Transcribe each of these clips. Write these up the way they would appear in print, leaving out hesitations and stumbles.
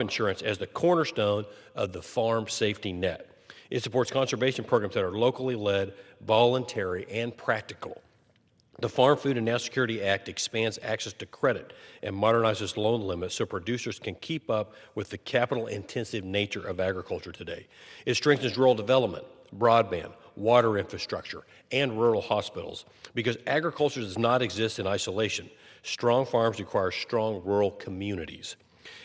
insurance as the cornerstone of the farm safety net. It supports conservation programs that are locally led, voluntary, and practical. The Farm Food and National Security Act expands access to credit and modernizes loan limits so producers can keep up with the capital-intensive nature of agriculture today. It strengthens rural development, broadband, water infrastructure, and rural hospitals because agriculture does not exist in isolation. Strong farms require strong rural communities.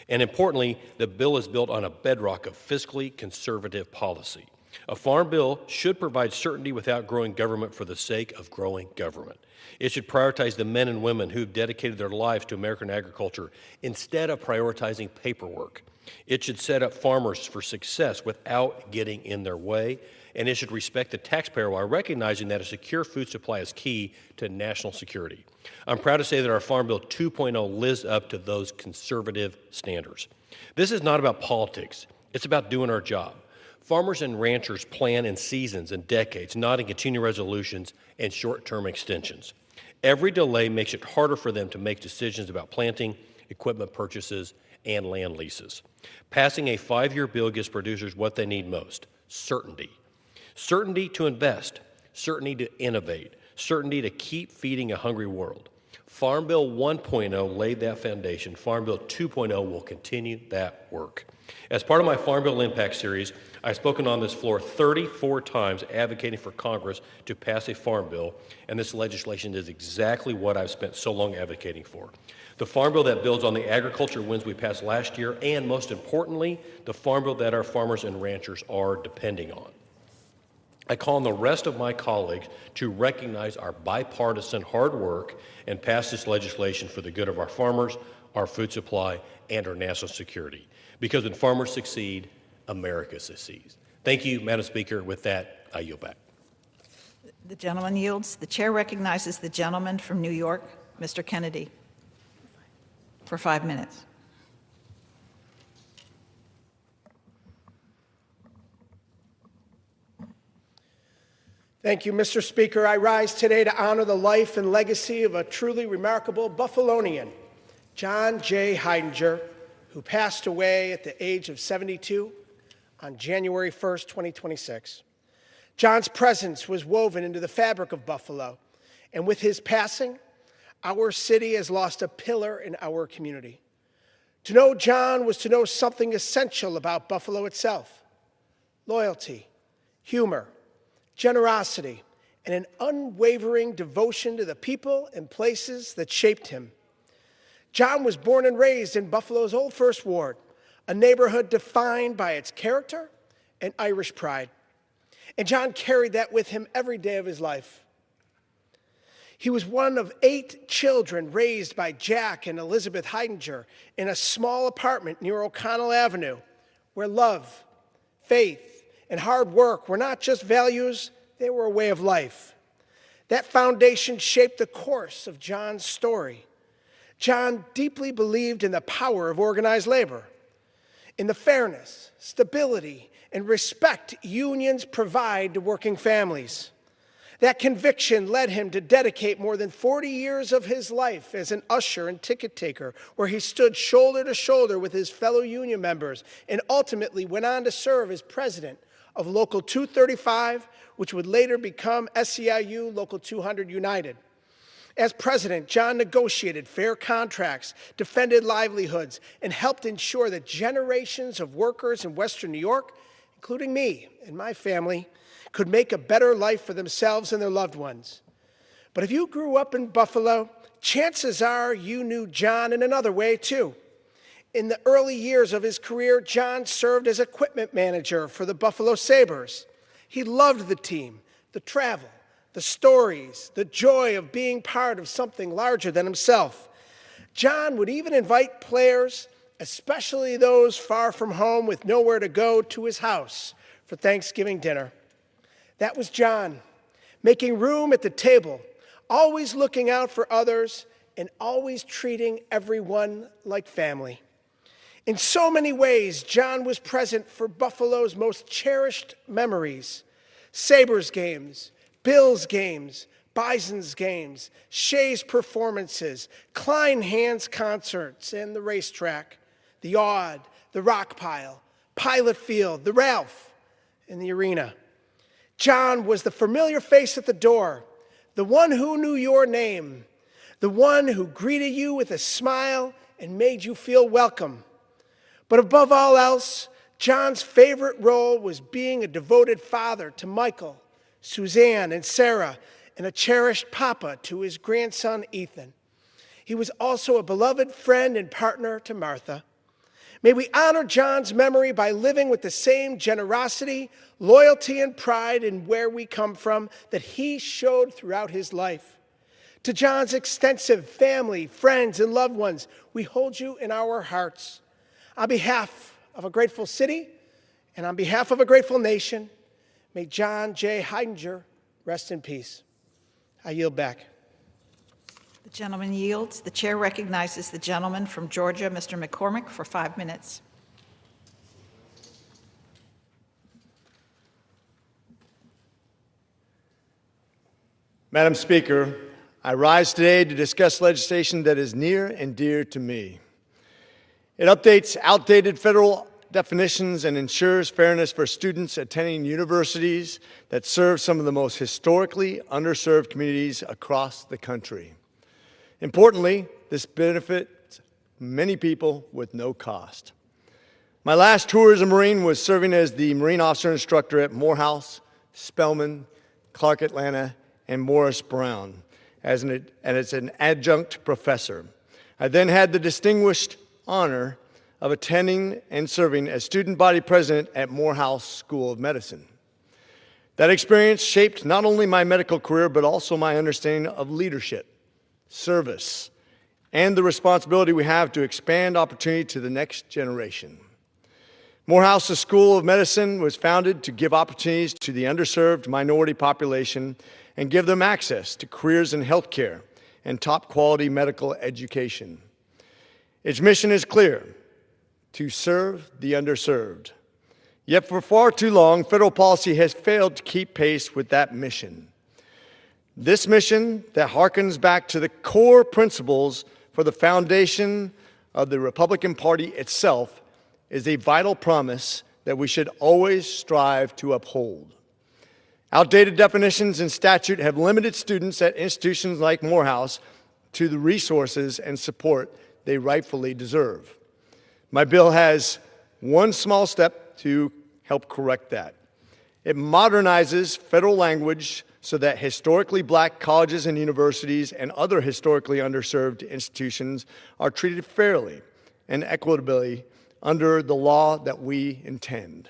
And importantly, the bill is built on a bedrock of fiscally conservative policy. A farm bill should provide certainty without growing government for the sake of growing government. It should prioritize the men and women who've dedicated their lives to American agriculture instead of prioritizing paperwork. It should set up farmers for success without getting in their way, and it should respect the taxpayer while recognizing that a secure food supply is key to national security. I'm proud to say that our Farm Bill 2.0 lives up to those conservative standards. This is not about politics. It's about doing our job. Farmers and ranchers plan in seasons and decades, not in continuing resolutions and short-term extensions. Every delay makes it harder for them to make decisions about planting, equipment purchases, and land leases. Passing a 5-year bill gives producers what they need most: certainty. Certainty to invest, certainty to innovate, certainty to keep feeding a hungry world. Farm Bill 1.0 laid that foundation. Farm Bill 2.0 will continue that work. As part of my Farm Bill Impact Series, I've spoken on this floor 34 times advocating for Congress to pass a farm bill, and this legislation is exactly what I've spent so long advocating for. The farm bill that builds on the agriculture wins we passed last year, and most importantly, the farm bill that our farmers and ranchers are depending on. I call on the rest of my colleagues to recognize our bipartisan hard work and pass this legislation for the good of our farmers, our food supply, and our national security. Because when farmers succeed, America succeeds. Thank you, Madam Speaker. With that, I yield back. The gentleman yields. The chair recognizes the gentleman from New York, Mr. Kennedy, for 5 minutes. Thank you, Mr. Speaker. I rise today to honor the life and legacy of a truly remarkable Buffalonian, John J. Heidinger, who passed away at the age of 72 on January 1st, 2026. John's presence was woven into the fabric of Buffalo, and with his passing, our city has lost a pillar in our community. To know John was to know something essential about Buffalo itself: loyalty, humor, generosity, and an unwavering devotion to the people and places that shaped him. John was born and raised in Buffalo's Old First Ward, a neighborhood defined by its character and Irish pride. And John carried that with him every day of his life. He was one of 8 children raised by Jack and Elizabeth Heidinger in a small apartment near O'Connell Avenue, where love, faith, and hard work were not just values, they were a way of life. That foundation shaped the course of John's story. John deeply believed in the power of organized labor, in the fairness, stability, and respect unions provide to working families. That conviction led him to dedicate more than 40 years of his life as an usher and ticket taker, where he stood shoulder to shoulder with his fellow union members and ultimately went on to serve as president of Local 235, which would later become SEIU Local 200 United. As president, John negotiated fair contracts, defended livelihoods, and helped ensure that generations of workers in Western New York, including me and my family, could make a better life for themselves and their loved ones. But if you grew up in Buffalo, chances are you knew John in another way too. In the early years of his career, John served as equipment manager for the Buffalo Sabres. He loved the team, the travel, the stories, the joy of being part of something larger than himself. John would even invite players, especially those far from home with nowhere to go, to his house for Thanksgiving dinner. That was John, making room at the table, always looking out for others, and always treating everyone like family. In so many ways, John was present for Buffalo's most cherished memories: Sabres games, Bills games, Bison's games, Shea's performances, Klein Hands concerts, and the racetrack, the Aud, the rock pile, pilot field, the Ralph, and the arena. John was the familiar face at the door, the one who knew your name, the one who greeted you with a smile and made you feel welcome. But above all else, John's favorite role was being a devoted father to Michael, Suzanne, and Sarah, and a cherished papa to his grandson, Ethan. He was also a beloved friend and partner to Martha. May we honor John's memory by living with the same generosity, loyalty, and pride in where we come from that he showed throughout his life. To John's extensive family, friends, and loved ones, we hold you in our hearts. On behalf of a grateful city and on behalf of a grateful nation, may John J. Heidinger rest in peace. I yield back. The gentleman yields. The chair recognizes the gentleman from Georgia, Mr. McCormick, for 5 minutes. Madam Speaker, I rise today to discuss legislation that is near and dear to me. It updates outdated federal definitions and ensures fairness for students attending universities that serve some of the most historically underserved communities across the country. Importantly, this benefits many people with no cost. My last tour as a Marine was serving as the Marine Officer Instructor at Morehouse, Spelman, Clark Atlanta, and Morris Brown as an adjunct professor. I then had the distinguished honor of attending and serving as student body president at Morehouse School of Medicine. That experience shaped not only my medical career, but also my understanding of leadership, service, and the responsibility we have to expand opportunity to the next generation. Morehouse School of Medicine was founded to give opportunities to the underserved minority population and give them access to careers in healthcare and top-quality medical education. Its mission is clear: to serve the underserved. Yet for far too long, federal policy has failed to keep pace with that mission. This mission that harkens back to the core principles for the foundation of the Republican Party itself is a vital promise that we should always strive to uphold. Outdated definitions in statute have limited students at institutions like Morehouse to the resources and support they rightfully deserve. My bill has one small step to help correct that. It modernizes federal language so that historically black colleges and universities and other historically underserved institutions are treated fairly and equitably under the law that we intend.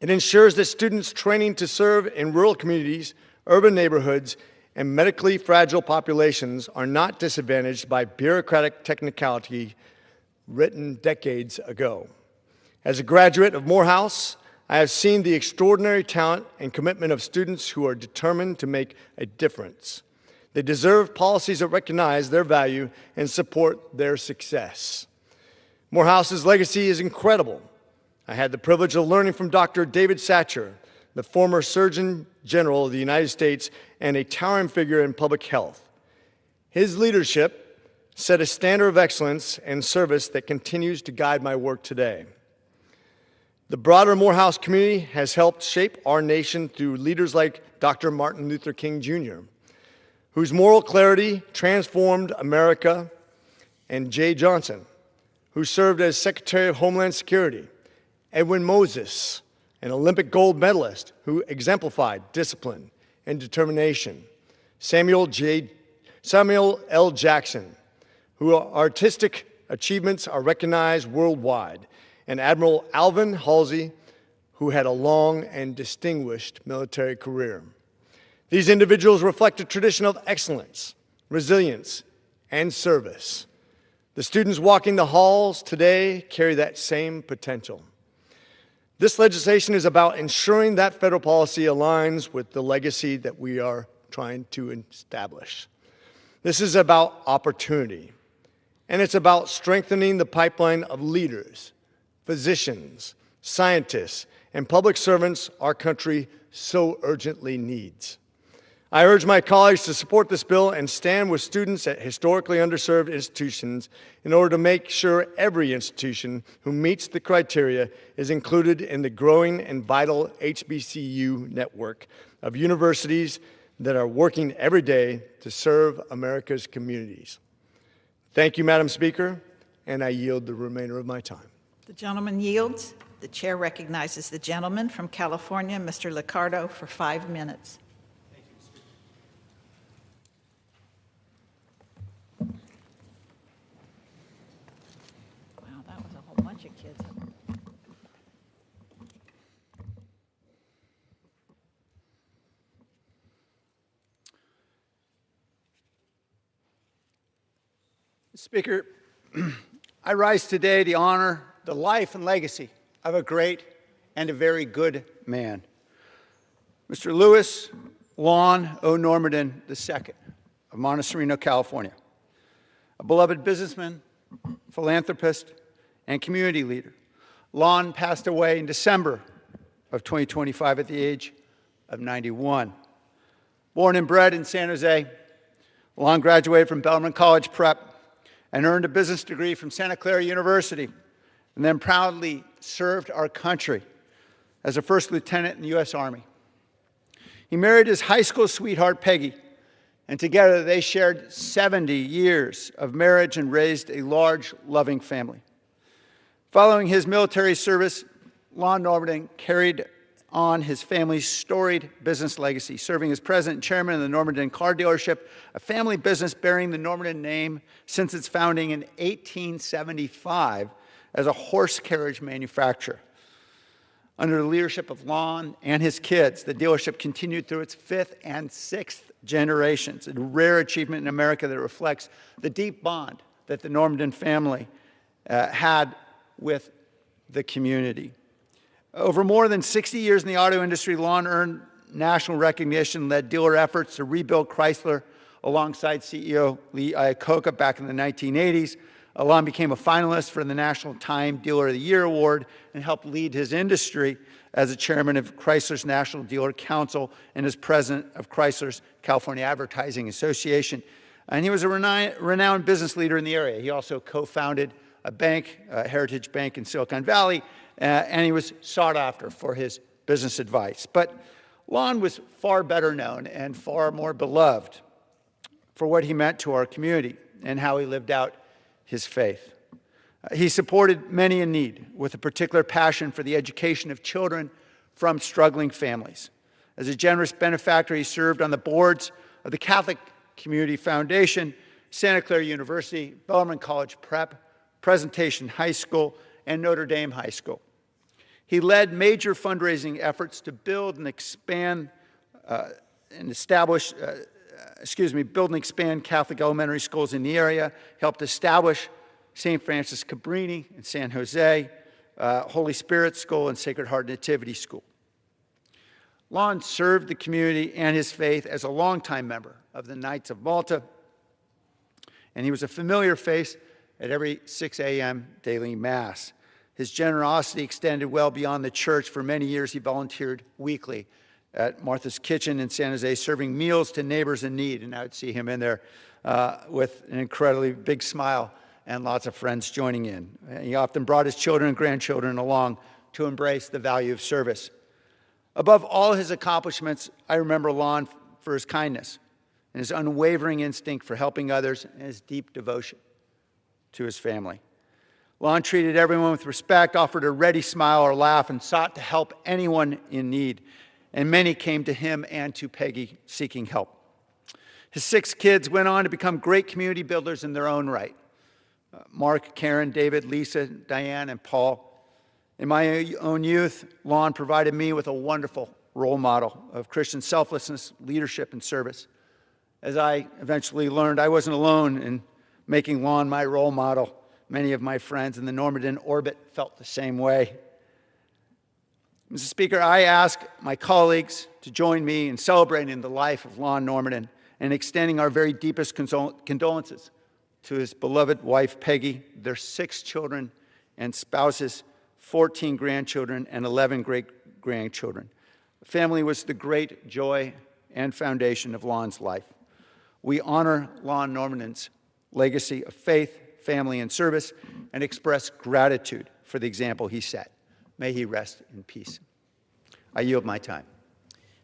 It ensures that students training to serve in rural communities, urban neighborhoods, and medically fragile populations are not disadvantaged by bureaucratic technicality written decades ago. As a graduate of Morehouse, I have seen the extraordinary talent and commitment of students who are determined to make a difference. They deserve policies that recognize their value and support their success. Morehouse's legacy is incredible. I had the privilege of learning from Dr. David Satcher, the former Surgeon General of the United States and a towering figure in public health. His leadership set a standard of excellence and service that continues to guide my work today. The broader Morehouse community has helped shape our nation through leaders like Dr. Martin Luther King Jr., whose moral clarity transformed America, and Jay Johnson, who served as Secretary of Homeland Security, Edwin Moses, an Olympic gold medalist who exemplified discipline and determination, Samuel L. Jackson, whose artistic achievements are recognized worldwide, and Admiral Alvin Halsey, who had a long and distinguished military career. These individuals reflect a tradition of excellence, resilience, and service. The students walking the halls today carry that same potential. This legislation is about ensuring that federal policy aligns with the legacy that we are trying to establish. This is about opportunity, and it's about strengthening the pipeline of leaders, physicians, scientists, and public servants our country so urgently needs. I urge my colleagues to support this bill and stand with students at historically underserved institutions in order to make sure every institution who meets the criteria is included in the growing and vital HBCU network of universities that are working every day to serve America's communities. Thank you, Madam Speaker, and I yield the remainder of my time. The gentleman yields. The chair recognizes the gentleman from California, Mr. Liccardo, for 5 minutes. Wow, that was a whole bunch of kids. Speaker, I rise today to honor the life and legacy of a great and a very good man, Mr. Louis Lon O'Normadin II of Montecito, California, a beloved businessman, philanthropist, and community leader. Lon passed away in December of 2025 at the age of 91. Born and bred in San Jose, Lon graduated from Bellarmine College Prep and earned a business degree from Santa Clara University, and then proudly served our country as a first lieutenant in the U.S. Army. He married his high school sweetheart, Peggy, and together they shared 70 years of marriage and raised a large, loving family. Following his military service, Lon Normandy carried on his family's storied business legacy, serving as president and chairman of the Normandy Car Dealership, a family business bearing the Normandy name since its founding in 1875 as a horse carriage manufacturer. Under the leadership of Lon and his kids, the dealership continued through its 5th and 6th generations, a rare achievement in America that reflects the deep bond that the Normandy family had with the community. Over more than 60 years in the auto industry, Lon earned national recognition, led dealer efforts to rebuild Chrysler alongside CEO Lee Iacocca back in the 1980s. Lon became a finalist for the National Time Dealer of the Year Award and helped lead his industry as a chairman of Chrysler's National Dealer Council and as president of Chrysler's California Advertising Association. And he was a renowned business leader in the area. He also co-founded a bank, Heritage Bank in Silicon Valley, and he was sought after for his business advice. But Lon was far better known and far more beloved for what he meant to our community and how he lived out his faith. He supported many in need with a particular passion for the education of children from struggling families. As a generous benefactor, he served on the boards of the Catholic Community Foundation, Santa Clara University, Bellarmine College Prep, Presentation High School, and Notre Dame High School. He led major fundraising efforts to build and expand build and expand Catholic elementary schools in the area, helped establish St. Francis Cabrini in San Jose, Holy Spirit School, and Sacred Heart Nativity School. Lon served the community and his faith as a longtime member of the Knights of Malta, and he was a familiar face at every 6 a.m. daily Mass. His generosity extended well beyond the church. For many years, he volunteered weekly at Martha's Kitchen in San Jose, serving meals to neighbors in need. And I would see him in there with an incredibly big smile and lots of friends joining in. He often brought his children and grandchildren along to embrace the value of service. Above all his accomplishments, I remember Lon for his kindness and his unwavering instinct for helping others and his deep devotion to his family. Lon treated everyone with respect, offered a ready smile or laugh, and sought to help anyone in need. And many came to him and to Peggy seeking help. His 6 kids went on to become great community builders in their own right. Mark, Karen, David, Lisa, Diane, and Paul. In my own youth, Lon provided me with a wonderful role model of Christian selflessness, leadership, and service. As I eventually learned, I wasn't alone in making Lon my role model. Many of my friends in the Normandy orbit felt the same way. Mr. Speaker, I ask my colleagues to join me in celebrating the life of Lon Normandy and extending our very deepest condolences to his beloved wife, Peggy, their 6 children and spouses, 14 grandchildren, and 11 great-grandchildren. The family was the great joy and foundation of Lon's life. We honor Lon Norman's legacy of faith, family, and service, and express gratitude for the example he set. May he rest in peace. I yield my time.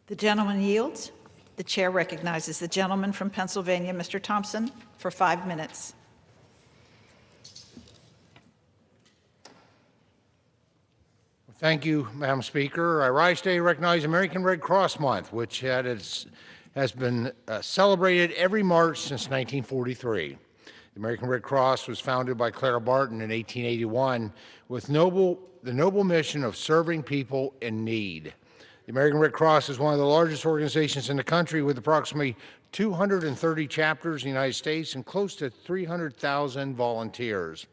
The gentleman yields. The chair recognizes the gentleman from Pennsylvania, Mr. Thompson, for 5 minutes. Thank you, Madam Speaker. I rise today to recognize American Red Cross Month, which has been celebrated every March since 1943. The American Red Cross was founded by Clara Barton in 1881 with the noble mission of serving people in need. The American Red Cross is one of the largest organizations in the country with approximately 230 chapters in the United States and close to 300,000 volunteers.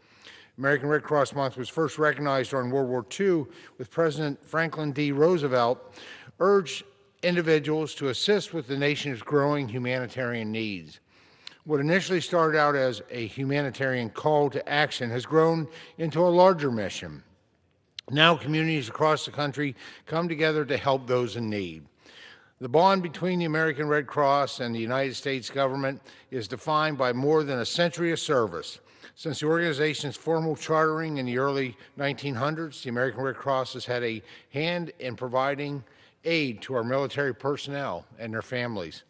American Red Cross Month was first recognized during World War II with President Franklin D. Roosevelt urged individuals to assist with the nation's growing humanitarian needs. What initially started out as a humanitarian call to action has grown into a larger mission. Now communities across the country come together to help those in need. The bond between the American Red Cross and the United States government is defined by more than a century of service. Since the organization's formal chartering in the early 1900s, the American Red Cross has had a hand in providing aid to our military personnel and their families.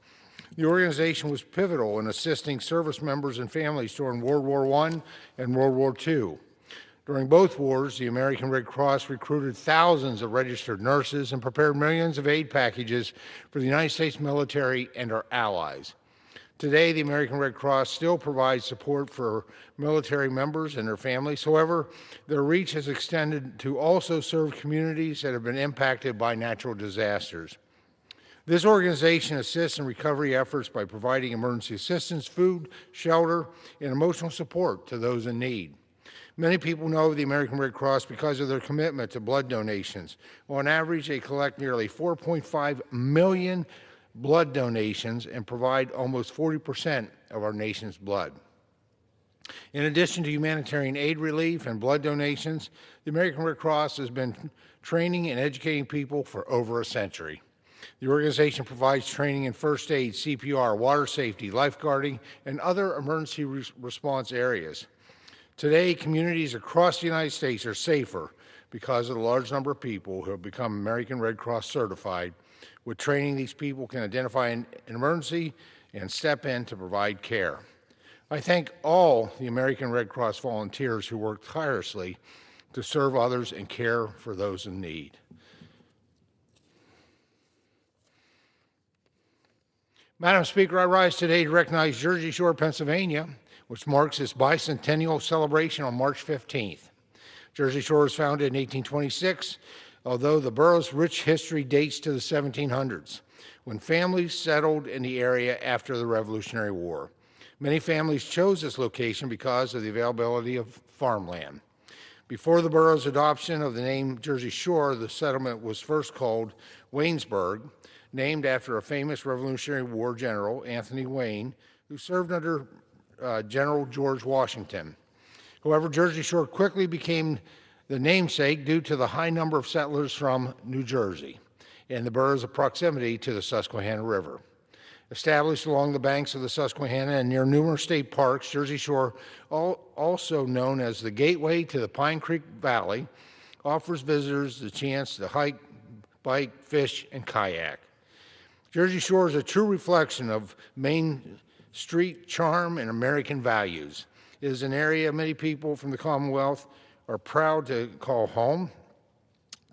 The organization was pivotal in assisting service members and families during World War I and World War II. During both wars, the American Red Cross recruited thousands of registered nurses and prepared millions of aid packages for the United States military and our allies. Today, the American Red Cross still provides support for military members and their families. However, their reach has extended to also serve communities that have been impacted by natural disasters. This organization assists in recovery efforts by providing emergency assistance, food, shelter, and emotional support to those in need. Many people know of the American Red Cross because of their commitment to blood donations. On average, they collect nearly 4.5 million blood donations and provide almost 40% of our nation's blood. In addition to humanitarian aid relief and blood donations, the American Red Cross has been training and educating people for over a century. The organization provides training in first aid, CPR, water safety, lifeguarding, and other emergency response areas. Today, communities across the United States are safer because of the large number of people who have become American Red Cross certified. With training, these people can identify an emergency and step in to provide care. I thank all the American Red Cross volunteers who work tirelessly to serve others and care for those in need. Madam Speaker, I rise today to recognize Jersey Shore, Pennsylvania, which marks its bicentennial celebration on March 15th. Jersey Shore was founded in 1826, although the borough's rich history dates to the 1700s, when families settled in the area after the Revolutionary War. Many families chose this location because of the availability of farmland. Before the borough's adoption of the name Jersey Shore, the settlement was first called Waynesburg, named after a famous Revolutionary War general, Anthony Wayne, who served under General George Washington. However, Jersey Shore quickly became the namesake due to the high number of settlers from New Jersey and the borough's proximity to the Susquehanna River. Established along the banks of the Susquehanna and near numerous state parks, Jersey Shore, also known as the gateway to the Pine Creek Valley, offers visitors the chance to hike, bike, fish, and kayak. Jersey Shore is a true reflection of Main Street charm and American values. It is an area many people from the Commonwealth are proud to call home.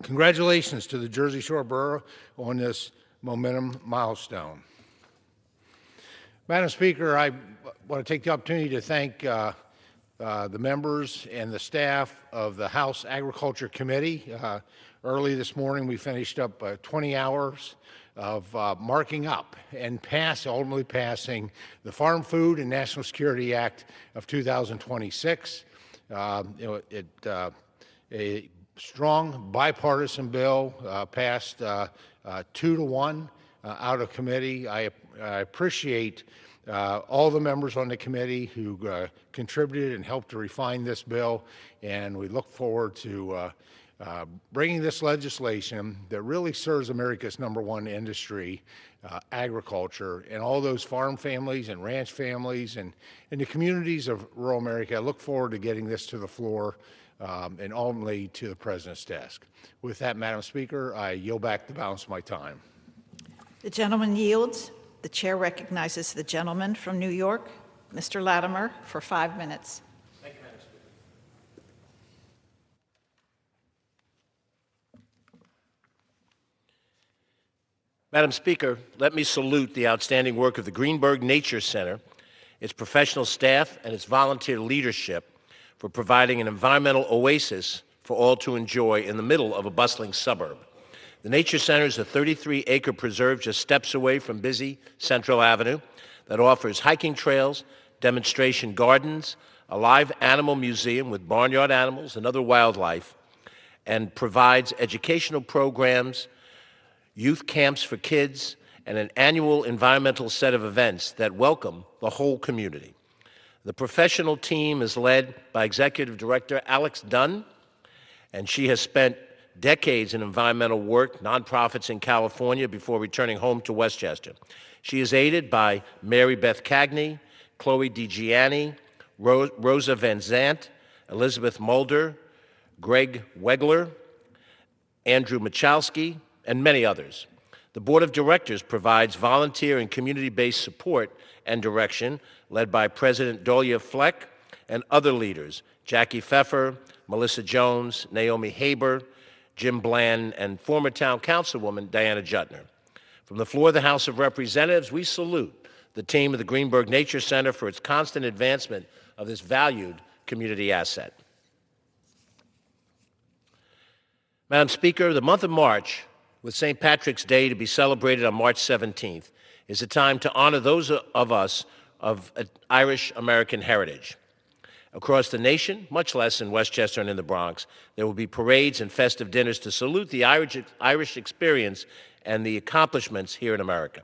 Congratulations to the Jersey Shore Borough on this momentum milestone. Madam Speaker, I want to take the opportunity to thank the members and the staff of the House Agriculture Committee. Early this morning, we finished up 20 hours of marking up and ultimately passing the Farm Food and National Security Act of 2026. A strong bipartisan bill passed 2-1 out of committee. I appreciate all the members on the committee who contributed and helped to refine this bill, and we look forward to bringing this legislation that really serves America's #1 industry, agriculture, and all those farm families and ranch families and the communities of rural America. I look forward to getting this to the floor and ultimately to the President's desk. With that, Madam Speaker, I yield back the balance of my time. The gentleman yields. The chair recognizes the gentleman from New York, Mr. Latimer, for 5 minutes. Thank you, Madam Speaker. Madam Speaker, let me salute the outstanding work of the Greenberg Nature Center, its professional staff, and its volunteer leadership for providing an environmental oasis for all to enjoy in the middle of a bustling suburb. The Nature Center is a 33-acre preserve just steps away from busy Central Avenue that offers hiking trails, demonstration gardens, a live animal museum with barnyard animals and other wildlife, and provides educational programs, youth camps for kids, and an annual environmental set of events that welcome the whole community. The professional team is led by Executive Director Alex Dunn, and she has spent decades in environmental work, nonprofits in California before returning home to Westchester. She is aided by Mary Beth Cagney, Chloe DiGianni, Rosa Van Zant, Elizabeth Mulder, Greg Wegler, Andrew Michalski, and many others. The Board of Directors provides volunteer and community-based support and direction, led by President Dolia Fleck and other leaders, Jackie Pfeffer, Melissa Jones, Naomi Haber, Jim Bland, and former town councilwoman Diana Jutner. From the floor of the House of Representatives, we salute the team of the Greenberg Nature Center for its constant advancement of this valued community asset. Madam Speaker, the month of March, with St. Patrick's Day to be celebrated on March 17th, is a time to honor those of us of Irish American heritage. Across the nation, much less in Westchester and in the Bronx, there will be parades and festive dinners to salute the Irish experience and the accomplishments here in America.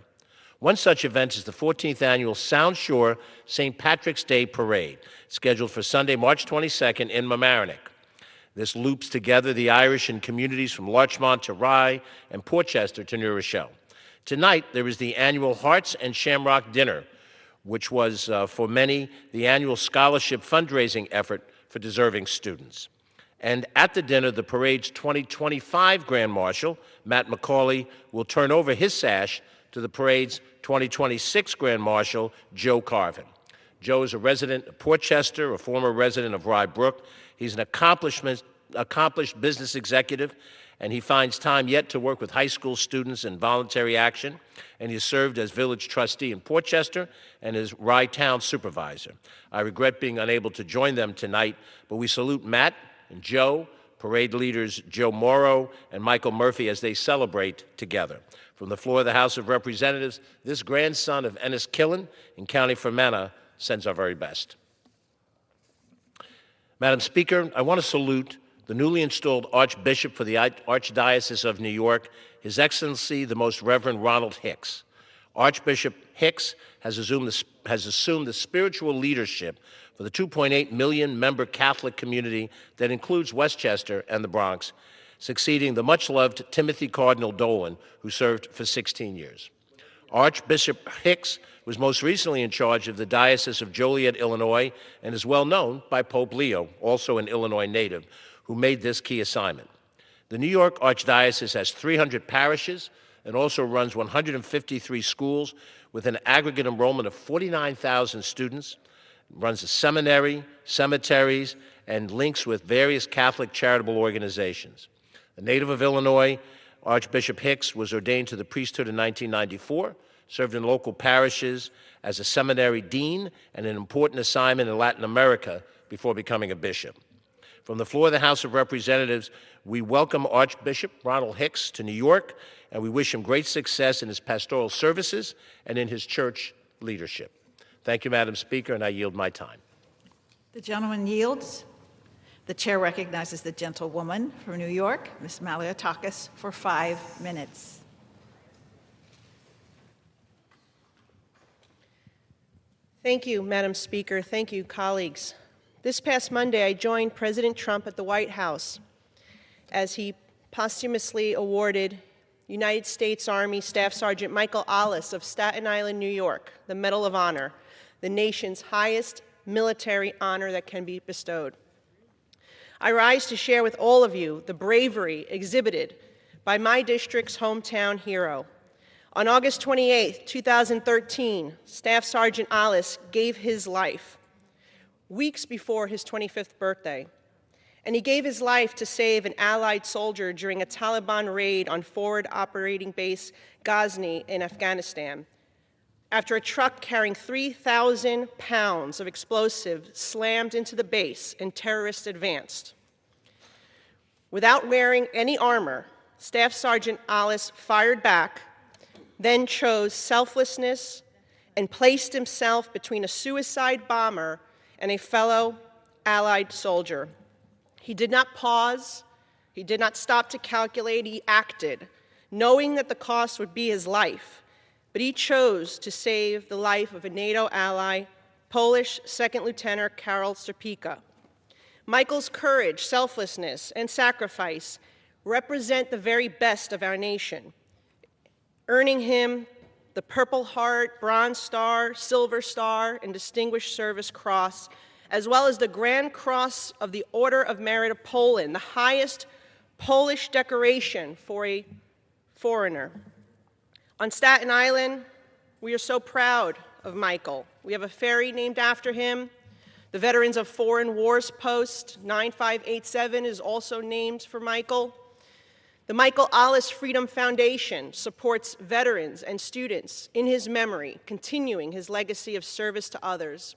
One such event is the 14th annual Sound Shore St. Patrick's Day Parade, scheduled for Sunday, March 22nd in Mamaroneck. This loops together the Irish in communities from Larchmont to Rye and Portchester to New Rochelle. Tonight, there is the annual Hearts and Shamrock Dinner, which was, for many, the annual scholarship fundraising effort for deserving students. And at the dinner, the parade's 2025 Grand Marshal, Matt McCauley, will turn over his sash to the parade's 2026 Grand Marshal, Joe Carvin. Joe is a resident of Portchester, a former resident of Rye Brook. He's an accomplished business executive, and he finds time yet to work with high school students in voluntary action, and he has served as village trustee in Portchester and as Rye Town supervisor. I regret being unable to join them tonight, but we salute Matt and Joe, parade leaders Joe Morrow and Michael Murphy as they celebrate together. From the floor of the House of Representatives, this grandson of Enniskillen in County Fermanagh sends our very best. Madam Speaker, I want to salute the newly installed Archbishop for the Archdiocese of New York, His Excellency the Most Reverend Ronald Hicks. Archbishop Hicks has assumed the spiritual leadership for the 2.8 million member Catholic community that includes Westchester and the Bronx, succeeding the much-loved Timothy Cardinal Dolan, who served for 16 years. Archbishop Hicks was most recently in charge of the Diocese of Joliet, Illinois, and is well known by Pope Leo, also an Illinois native, who made this key assignment. The New York Archdiocese has 300 parishes and also runs 153 schools with an aggregate enrollment of 49,000 students, runs a seminary, cemeteries, and links with various Catholic charitable organizations. A native of Illinois, Archbishop Hicks was ordained to the priesthood in 1994, served in local parishes as a seminary dean and an important assignment in Latin America before becoming a bishop. From the floor of the House of Representatives, we welcome Archbishop Ronald Hicks to New York, and we wish him great success in his pastoral services and in his church leadership. Thank you, Madam Speaker, and I yield my time. The gentleman yields. The chair recognizes the gentlewoman from New York, Ms. Maliotakis, for 5 minutes. Thank you, Madam Speaker. Thank you, colleagues. This past Monday, I joined President Trump at the White House as he posthumously awarded United States Army Staff Sergeant Michael Alice of Staten Island, New York, the Medal of Honor, the nation's highest military honor that can be bestowed. I rise to share with all of you the bravery exhibited by my district's hometown hero. On August 28, 2013, Staff Sergeant Alice gave his life weeks before his 25th birthday. And he gave his life to save an Allied soldier during a Taliban raid on Forward Operating Base Ghazni in Afghanistan, after a truck carrying 3,000 pounds of explosives slammed into the base and terrorists advanced. Without wearing any armor, Staff Sergeant Alice fired back, then chose selflessness and placed himself between a suicide bomber and a fellow Allied soldier. He did not pause, he did not stop to calculate, he acted, knowing that the cost would be his life, but he chose to save the life of a NATO ally, Polish Second Lieutenant Karol Sterpika. Michael's courage, selflessness, and sacrifice represent the very best of our nation, earning him the Purple Heart, Bronze Star, Silver Star, and Distinguished Service Cross, as well as the Grand Cross of the Order of Merit of Poland, the highest Polish decoration for a foreigner. On Staten Island, we are so proud of Michael. We have a ferry named after him. The Veterans of Foreign Wars Post 9587 is also named for Michael. The Michael Alice Freedom Foundation supports veterans and students in his memory, continuing his legacy of service to others.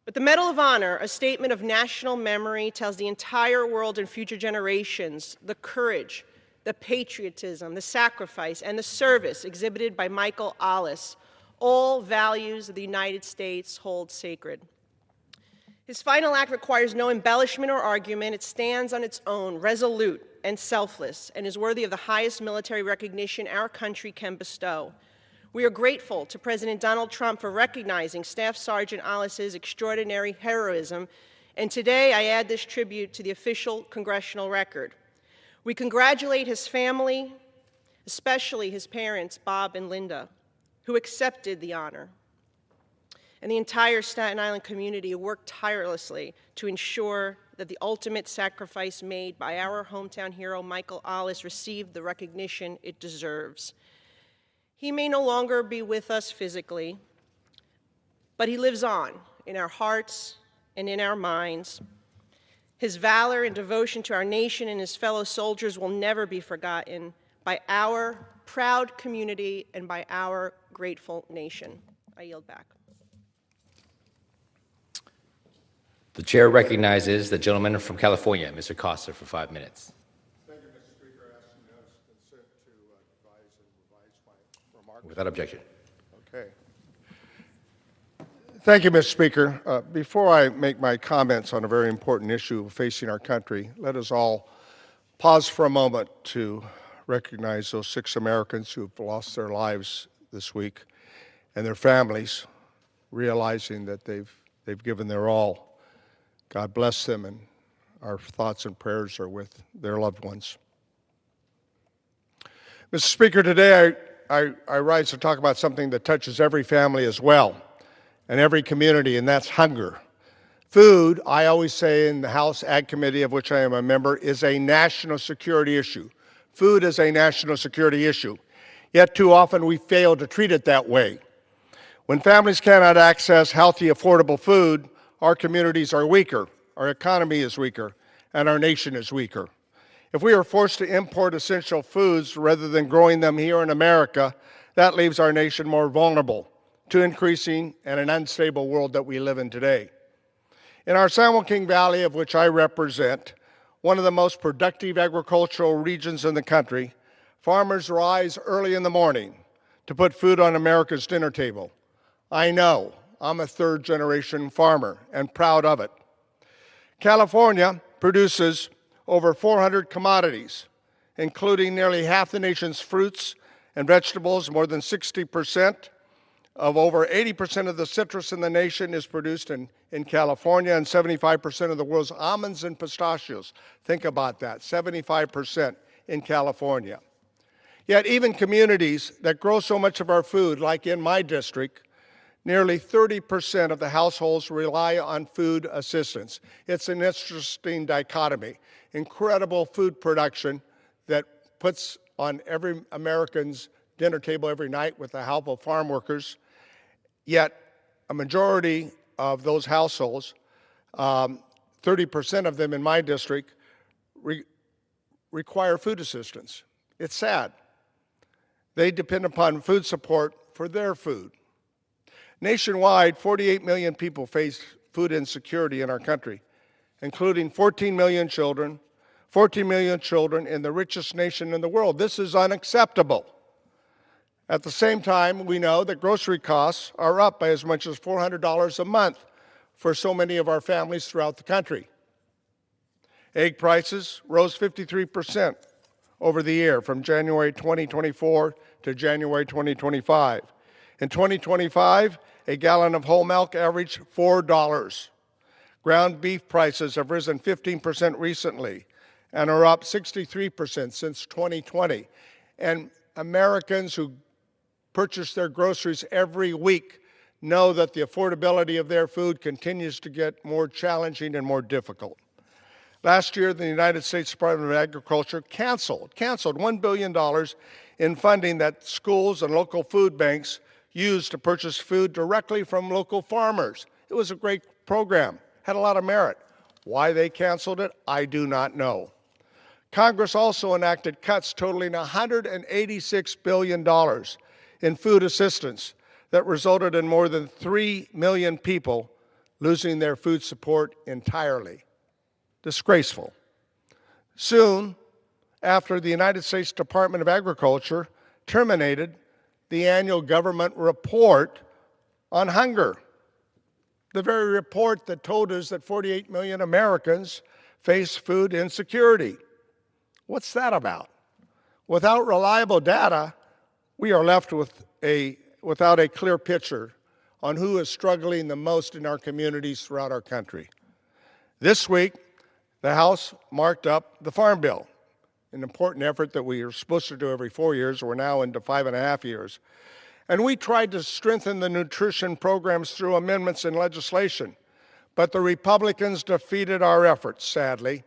But the Medal of Honor, a statement of national memory, tells the entire world and future generations the courage, the patriotism, the sacrifice, and the service exhibited by Michael Alice, all values that the United States hold sacred. His final act requires no embellishment or argument. It stands on its own, resolute and selfless, and is worthy of the highest military recognition our country can bestow. We are grateful to President Donald Trump for recognizing Staff Sergeant Alice's extraordinary heroism, and today I add this tribute to the official congressional record. We congratulate his family, especially his parents, Bob and Linda, who accepted the honor, and the entire Staten Island community who worked tirelessly to ensure that the ultimate sacrifice made by our hometown hero, Michael Alice, received the recognition it deserves. He may no longer be with us physically, but he lives on in our hearts and in our minds. His valor and devotion to our nation and his fellow soldiers will never be forgotten by our proud community and by our grateful nation. I yield back. The chair recognizes the gentleman from California, Mr. Costa, for 5 minutes. Thank you, Mr. Speaker. I ask unanimous consent to revise my remarks. Without objection. Okay. Thank you, Mr. Speaker. Before I make my comments on a very important issue facing our country, let us all pause for a moment to recognize those 6 Americans who have lost their lives this week and their families, realizing that they've given their all. God bless them, and our thoughts and prayers are with their loved ones. Mr. Speaker, today I rise to talk about something that touches every family as well, and every community, and that's hunger. Food, I always say in the House Ag Committee, of which I am a member, is a national security issue. Food is a national security issue. Yet too often we fail to treat it that way. When families cannot access healthy, affordable food, our communities are weaker, our economy is weaker, and our nation is weaker. If we are forced to import essential foods rather than growing them here in America, that leaves our nation more vulnerable to increasing and an unstable world that we live in today. In our San Joaquin Valley, of which I represent, one of the most productive agricultural regions in the country, farmers rise early in the morning to put food on America's dinner table. I know. I'm a third-generation farmer and proud of it. California produces over 400 commodities, including nearly half the nation's fruits and vegetables, more than 60% of over 80% of the citrus in the nation is produced in California, and 75% of the world's almonds and pistachios. Think about that, 75% in California. Yet even communities that grow so much of our food, like in my district, nearly 30% of the households rely on food assistance. It's an interesting dichotomy. Incredible food production that puts on every American's dinner table every night with the help of farm workers. Yet a majority of those households, 30% of them in my district, require food assistance. It's sad. They depend upon food support for their food. Nationwide, 48 million people face food insecurity in our country, including 14 million children in the richest nation in the world. This is unacceptable. At the same time, we know that grocery costs are up by as much as $400 a month for so many of our families throughout the country. Egg prices rose 53% over the year from January 2024 to January 2025. In 2025, a gallon of whole milk averaged $4. Ground beef prices have risen 15% recently and are up 63% since 2020. And Americans who purchase their groceries every week know that the affordability of their food continues to get more challenging and more difficult. Last year, the United States Department of Agriculture canceled $1 billion in funding that schools and local food banks used to purchase food directly from local farmers. It was a great program, had a lot of merit. Why they canceled it, I do not know. Congress also enacted cuts totaling $186 billion in food assistance that resulted in more than 3 million people losing their food support entirely. Disgraceful. Soon after, the United States Department of Agriculture terminated the annual government report on hunger, the very report that told us that 48 million Americans face food insecurity. What's that about? Without reliable data, we are left without a clear picture on who is struggling the most in our communities throughout our country. This week, the House marked up the Farm Bill, an important effort that we are supposed to do every 4 years. We're now into 5.5 years. And we tried to strengthen the nutrition programs through amendments in legislation, but the Republicans defeated our efforts, sadly.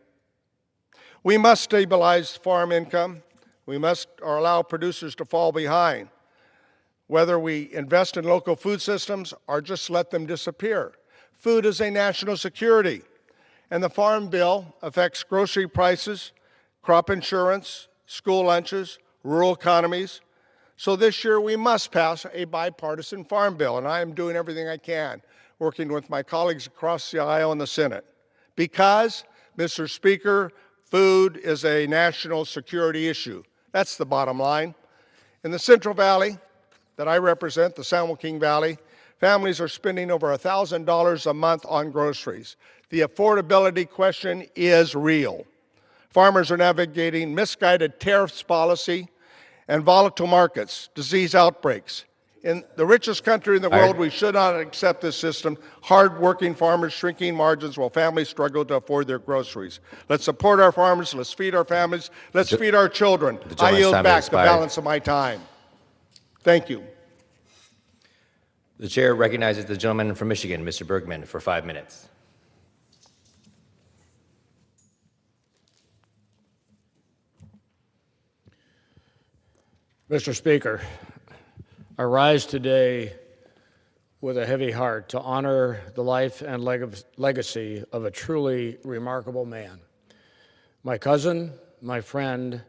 We must stabilize farm income. We must allow producers to fall behind, whether we invest in local food systems or just let them disappear. Food is a national security, and the Farm Bill affects grocery prices, crop insurance, school lunches, rural economies. So this year we must pass a bipartisan Farm Bill, and I am doing everything I can, working with my colleagues across the aisle in the Senate. Because, Mr. Speaker, food is a national security issue. That's the bottom line. In the Central Valley that I represent, the San Joaquin Valley, families are spending over $1,000 a month on groceries. The affordability question is real. Farmers are navigating misguided tariffs policy and volatile markets, disease outbreaks. In the richest country in the world, we should not accept this system. Hard-working farmers shrinking margins while families struggle to afford their groceries. Let's support our farmers. Let's feed our families. Let's feed our children. I yield back the balance of my time. Thank you. The chair recognizes the gentleman from Michigan, Mr. Bergman, for 5 minutes. Mr. Speaker, I rise today with a heavy heart to honor the life and legacy of a truly remarkable man. My cousin, my friend,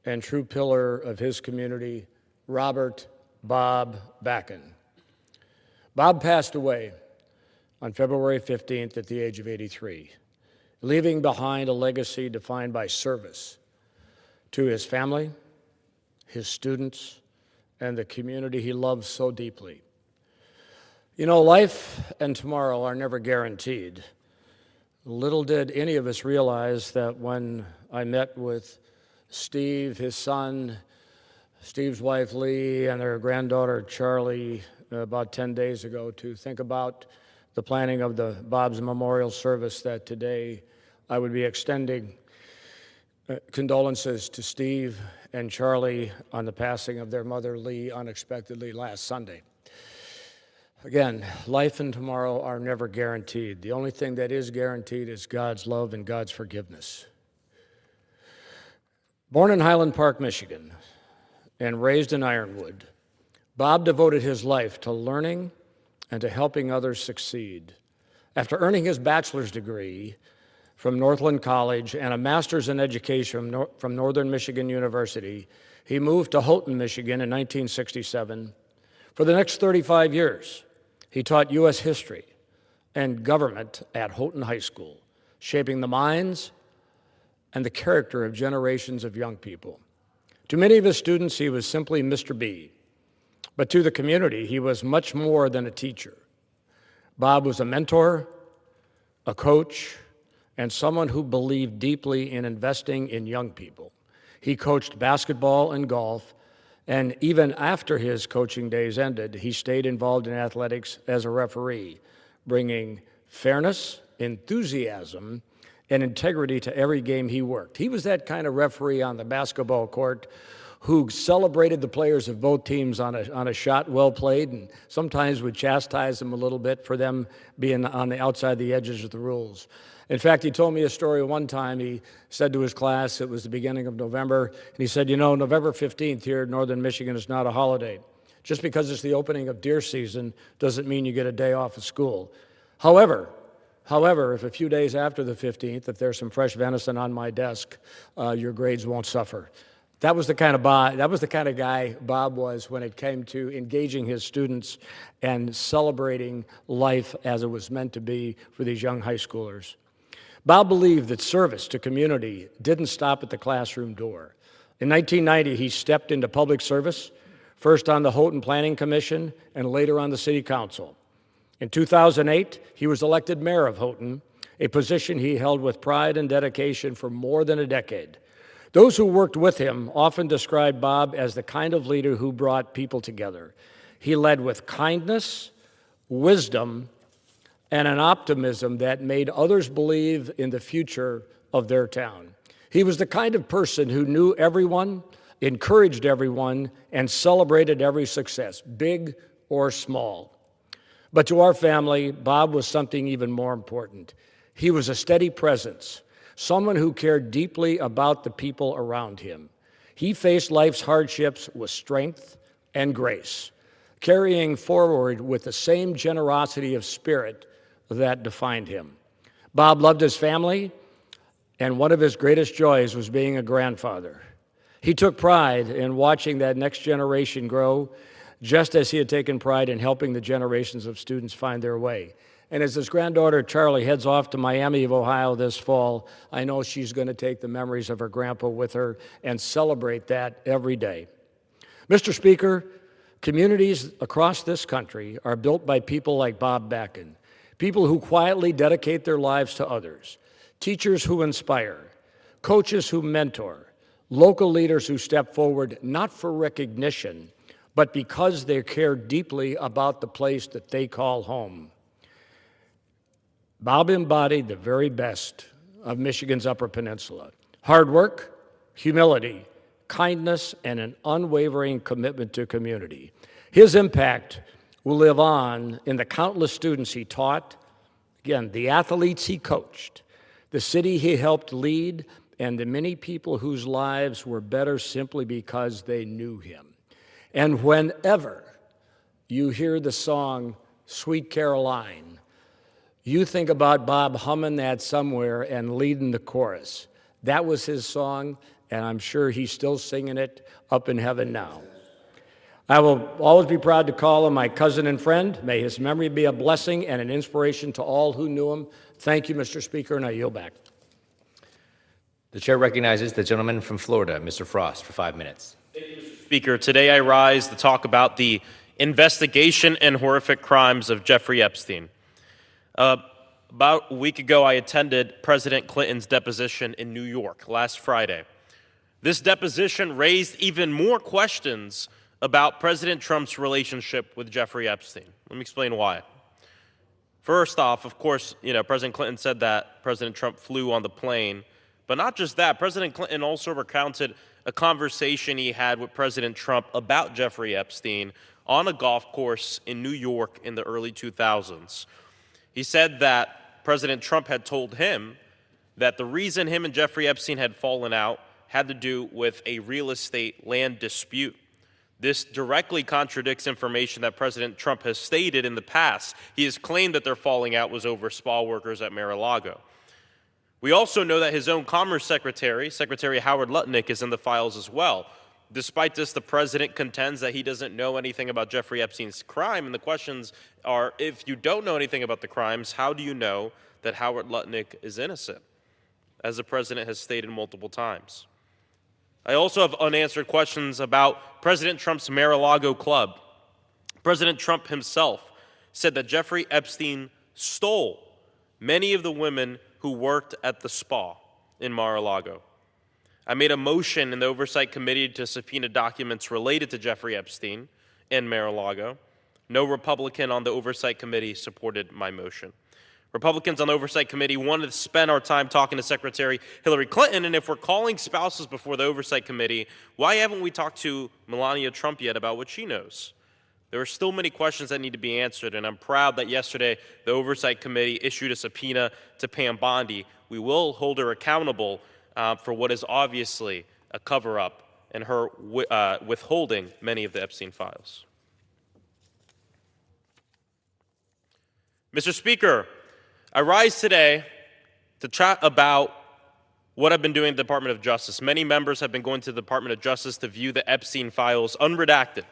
and true pillar of his community, Robert Bob Bakken. Bob passed away on February 15th at the age of 83, leaving behind a legacy defined by service to his family, his students, and the community he loved so deeply. You know, life and tomorrow are never guaranteed. Little did any of us realize that when I met with Steve, his son, Steve's wife Lee, and their granddaughter Charlie about 10 days ago to think about the planning of the Bob's Memorial Service, that today I would be extending condolences to Steve and Charlie on the passing of their mother, Lee, unexpectedly last Sunday. Again, life and tomorrow are never guaranteed. The only thing that is guaranteed is God's love and God's forgiveness. Born in Highland Park, Michigan, and raised in Ironwood, Bob devoted his life to learning and to helping others succeed. After earning his bachelor's degree from Northland College and a master's in education from Northern Michigan University, he moved to Houghton, Michigan in 1967. For the next 35 years, he taught U.S. history and government at Houghton High School, shaping the minds and the character of generations of young people. To many of his students, he was simply Mr. B, but to the community, he was much more than a teacher. Bob was a mentor, a coach, and someone who believed deeply in investing in young people. He coached basketball and golf, and even after his coaching days ended, he stayed involved in athletics as a referee, bringing fairness, enthusiasm, and integrity to every game he worked. He was that kind of referee on the basketball court who celebrated the players of both teams on a shot well played, and sometimes would chastise them a little bit for them being on the outside the edges of the rules. In fact, he told me a story one time. He said to his class, it was the beginning of November, and he said, you know, November 15th here in Northern Michigan is not a holiday. Just because it's the opening of deer season doesn't mean you get a day off of school. However, if a few days after the 15th, if there's some fresh venison on my desk, your grades won't suffer. That was the kind of guy Bob was when it came to engaging his students and celebrating life as it was meant to be for these young high schoolers. Bob believed that service to community didn't stop at the classroom door. In 1990, he stepped into public service, first on the Houghton Planning Commission and later on the City Council. In 2008, he was elected mayor of Houghton, a position he held with pride and dedication for more than a decade. Those who worked with him often described Bob as the kind of leader who brought people together. He led with kindness, wisdom, and an optimism that made others believe in the future of their town. He was the kind of person who knew everyone, encouraged everyone, and celebrated every success, big or small. But to our family, Bob was something even more important. He was a steady presence, someone who cared deeply about the people around him. He faced life's hardships with strength and grace, carrying forward with the same generosity of spirit that defined him. Bob loved his family, and one of his greatest joys was being a grandfather. He took pride in watching that next generation grow, just as he had taken pride in helping the generations of students find their way. And as his granddaughter, Charlie, heads off to Miami of Ohio this fall, I know she's going to take the memories of her grandpa with her and celebrate that every day. Mr. Speaker, communities across this country are built by people like Bob Backen, people who quietly dedicate their lives to others, teachers who inspire, coaches who mentor, local leaders who step forward not for recognition, but because they care deeply about the place that they call home. Bob embodied the very best of Michigan's Upper Peninsula: hard work, humility, kindness, and an unwavering commitment to community. His impact will live on in the countless students he taught, again, the athletes he coached, the city he helped lead, and the many people whose lives were better simply because they knew him. And whenever you hear the song Sweet Caroline, you think about Bob humming that somewhere and leading the chorus. That was his song, and I'm sure he's still singing it up in heaven now. I will always be proud to call him my cousin and friend. May his memory be a blessing and an inspiration to all who knew him. Thank you, Mr. Speaker, and I yield back. The chair recognizes the gentleman from Florida, Mr. Frost, for 5 minutes. Speaker, today I rise to talk about the investigation and horrific crimes of Jeffrey Epstein. About a week ago, I attended President Clinton's deposition in New York last Friday. This deposition raised even more questions about President Trump's relationship with Jeffrey Epstein. Let me explain why. First off, of course, President Clinton said that President Trump flew on the plane. But not just that, President Clinton also recounted a conversation he had with President Trump about Jeffrey Epstein on a golf course in New York in the early 2000s. He said that President Trump had told him that the reason him and Jeffrey Epstein had fallen out had to do with a real estate land dispute. This directly contradicts information that President Trump has stated in the past. He has claimed that their falling out was over spa workers at Mar-a-Lago. We also know that his own Commerce Secretary, Secretary Howard Lutnick, is in the files as well. Despite this, the president contends that he doesn't know anything about Jeffrey Epstein's crime, and the questions are, if you don't know anything about the crimes, how do you know that Howard Lutnick is innocent, as the president has stated multiple times? I also have unanswered questions about President Trump's Mar-a-Lago club. President Trump himself said that Jeffrey Epstein stole many of the women who worked at the spa in Mar-a-Lago. I made a motion in the Oversight Committee to subpoena documents related to Jeffrey Epstein and Mar-a-Lago. No Republican on the Oversight Committee supported my motion. Republicans on the Oversight Committee wanted to spend our time talking to Secretary Hillary Clinton, and if we're calling spouses before the Oversight Committee, why haven't we talked to Melania Trump yet about what she knows? There are still many questions that need to be answered, and I'm proud that yesterday the Oversight Committee issued a subpoena to Pam Bondi. We will hold her accountable for what is obviously a cover-up and her withholding many of the Epstein files. Mr. Speaker, I rise today to chat about what I've been doing at the Department of Justice. Many members have been going to the Department of Justice to view the Epstein files unredacted.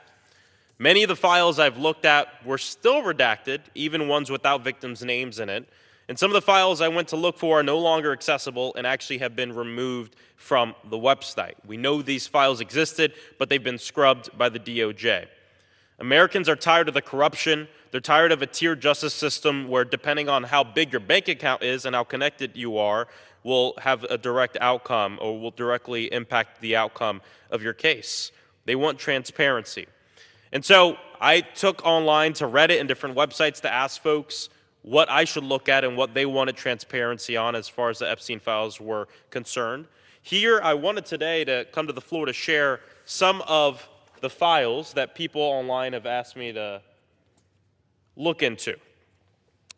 Many of the files I've looked at were still redacted, even ones without victims' names in it. And some of the files I went to look for are no longer accessible and actually have been removed from the website. We know these files existed, but they've been scrubbed by the DOJ. Americans are tired of the corruption. They're tired of a tiered justice system where, depending on how big your bank account is and how connected you are, will have a direct outcome or will directly impact the outcome of your case. They want transparency. And so I took online to Reddit and different websites to ask folks what I should look at and what they wanted transparency on as far as the Epstein files were concerned. Here, I wanted today to come to the floor to share some of the files that people online have asked me to look into.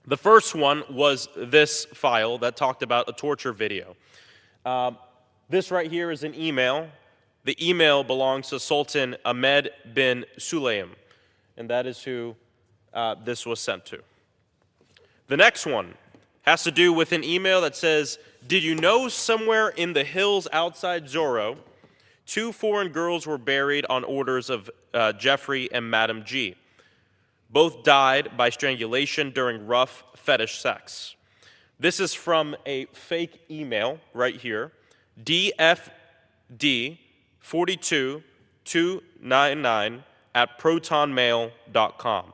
The first one was this file that talked about a torture video. This right here is an email. The email belongs to Sultan Ahmed bin Sulaim, and that is who this was sent to. The next one has to do with an email that says, "Did you know somewhere in the hills outside Zorro, 2 foreign girls were buried on orders of Jeffrey and Madam G. Both died by strangulation during rough fetish sex." This is from a fake email right here, dfd42299@protonmail.com.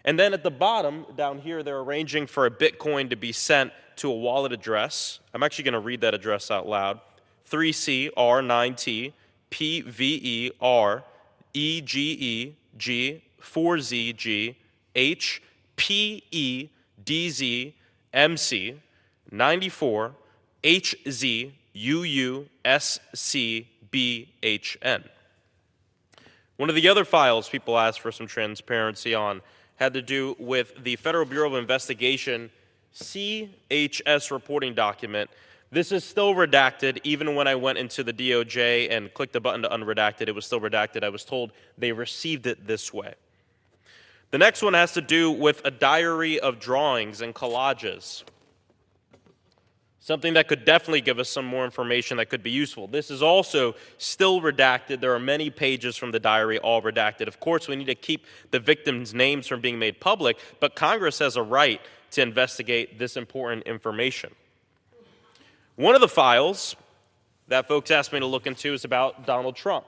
And then at the bottom down here, they're arranging for a Bitcoin to be sent to a wallet address. I'm actually going to read that address out loud. 3CR9T PVEREGEG 4ZG HPEDZMC 94 HZUUSCBHN. One of the other files people asked for some transparency on had to do with the Federal Bureau of Investigation CHS reporting document. This is still redacted. Even when I went into the DOJ and clicked the button to unredact it, it was still redacted. I was told they received it this way. The next one has to do with a diary of drawings and collages. Something that could definitely give us some more information that could be useful. This is also still redacted. There are many pages from the diary all redacted. Of course, we need to keep the victims' names from being made public, but Congress has a right to investigate this important information. One of the files that folks asked me to look into is about Donald Trump.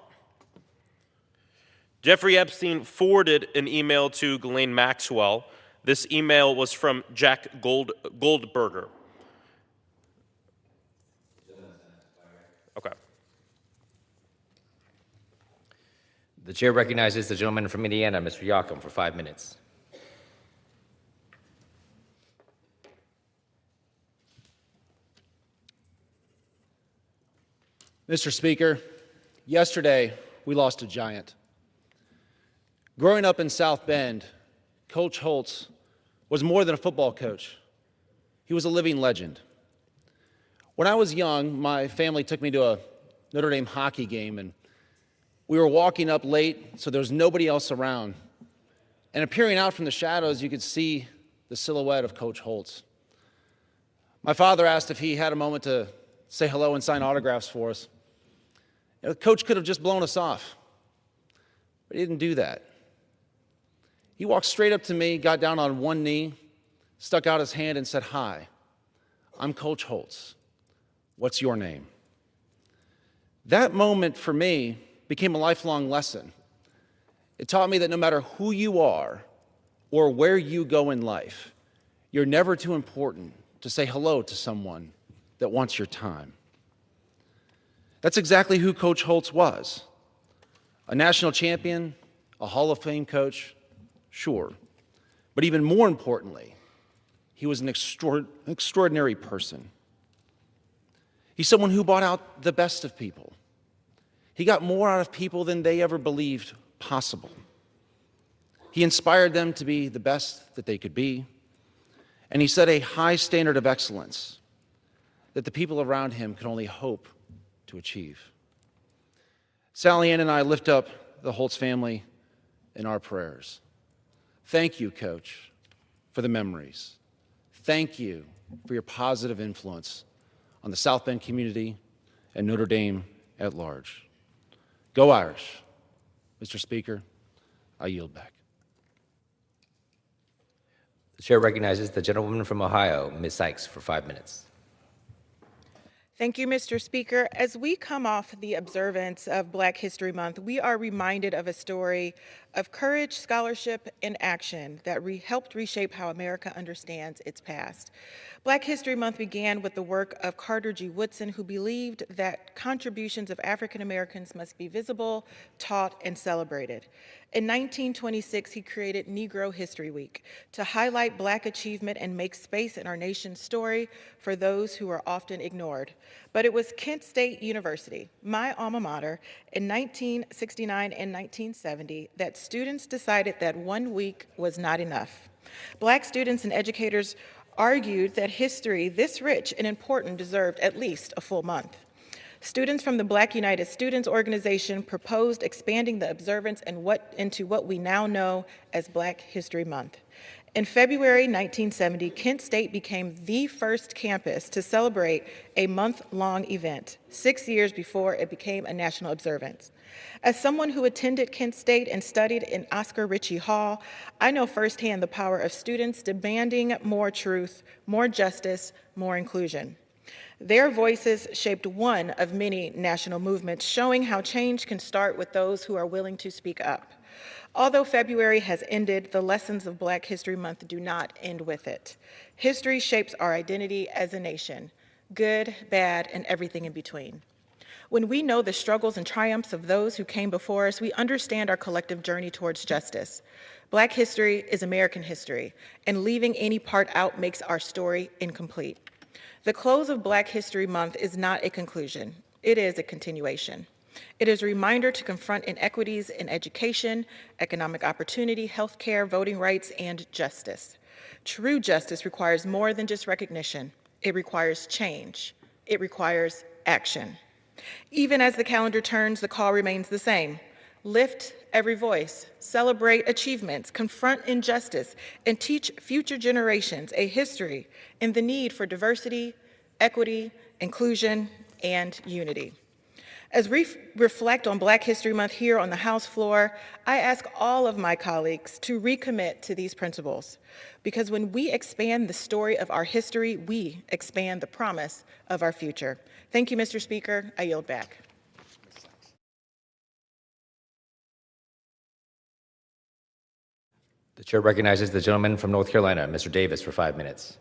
Jeffrey Epstein forwarded an email to Ghislaine Maxwell. This email was from Jack Goldberger. Okay. The chair recognizes the gentleman from Indiana, Mr. Yocum, for 5 minutes. Mr. Speaker, yesterday we lost a giant. Growing up in South Bend, Coach Holtz was more than a football coach. He was a living legend. When I was young, my family took me to a Notre Dame hockey game, and we were walking up late, so there was nobody else around. And appearing out from the shadows, you could see the silhouette of Coach Holtz. My father asked if he had a moment to say hello and sign autographs for us. The coach could have just blown us off, but he didn't do that. He walked straight up to me, got down on one knee, stuck out his hand and said, "Hi, I'm Coach Holtz. What's your name?" That moment for me became a lifelong lesson. It taught me that no matter who you are or where you go in life, you're never too important to say hello to someone that wants your time. That's exactly who Coach Holtz was. A national champion, a Hall of Fame coach, sure. But even more importantly, he was an extraordinary person. He's someone who brought out the best of people. He got more out of people than they ever believed possible. He inspired them to be the best that they could be, and he set a high standard of excellence that the people around him could only hope to achieve. Sally Ann and I lift up the Holtz family in our prayers. Thank you, Coach, for the memories. Thank you for your positive influence on the South Bend community and Notre Dame at large. Go Irish. Mr. Speaker, I yield back. The chair recognizes the gentlewoman from Ohio, Ms. Sykes, for 5 minutes. Thank you, Mr. Speaker. As we come off the observance of Black History Month, we are reminded of a story of courage, scholarship, and action that helped reshape how America understands its past. Black History Month began with the work of Carter G. Woodson, who believed that contributions of African Americans must be visible, taught, and celebrated. In 1926, he created Negro History Week to highlight Black achievement and make space in our nation's story for those who are often ignored. But it was Kent State University, my alma mater, in 1969 and 1970 that students decided that 1 week was not enough. Black students and educators argued that history this rich and important deserved at least a full month. Students from the Black United Students Organization proposed expanding the observance into what we now know as Black History Month. In February 1970, Kent State became the first campus to celebrate a month-long event, 6 years before it became a national observance. As someone who attended Kent State and studied in Oscar Ritchie Hall, I know firsthand the power of students demanding more truth, more justice, more inclusion. Their voices shaped one of many national movements, showing how change can start with those who are willing to speak up. Although February has ended, the lessons of Black History Month do not end with it. History shapes our identity as a nation, good, bad, and everything in between. When we know the struggles and triumphs of those who came before us, we understand our collective journey towards justice. Black history is American history, and leaving any part out makes our story incomplete. The close of Black History Month is not a conclusion. It is a continuation. It is a reminder to confront inequities in education, economic opportunity, healthcare, voting rights, and justice. True justice requires more than just recognition. It requires change. It requires action. Even as the calendar turns, the call remains the same. Lift every voice, celebrate achievements, confront injustice, and teach future generations a history in the need for diversity, equity, inclusion, and unity. As we reflect on Black History Month here on the House floor, I ask all of my colleagues to recommit to these principles, because when we expand the story of our history, we expand the promise of our future. Thank you, Mr. Speaker. I yield back. The chair recognizes the gentleman from North Carolina, Mr. Davis, for 5 minutes.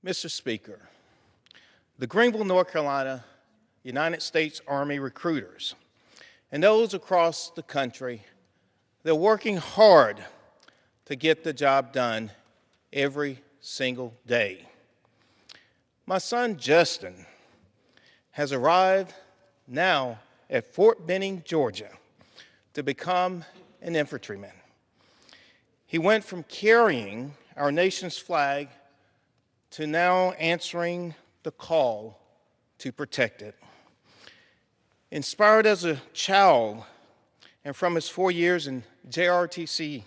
Mr. Speaker, the Greenville, North Carolina United States Army recruiters and those across the country, they're working hard to get the job done every single day. My son Justin has arrived now at Fort Benning, Georgia, to become an infantryman. He went from carrying our nation's flag to now answering the call to protect it. Inspired as a child and from his 4 years in JRTC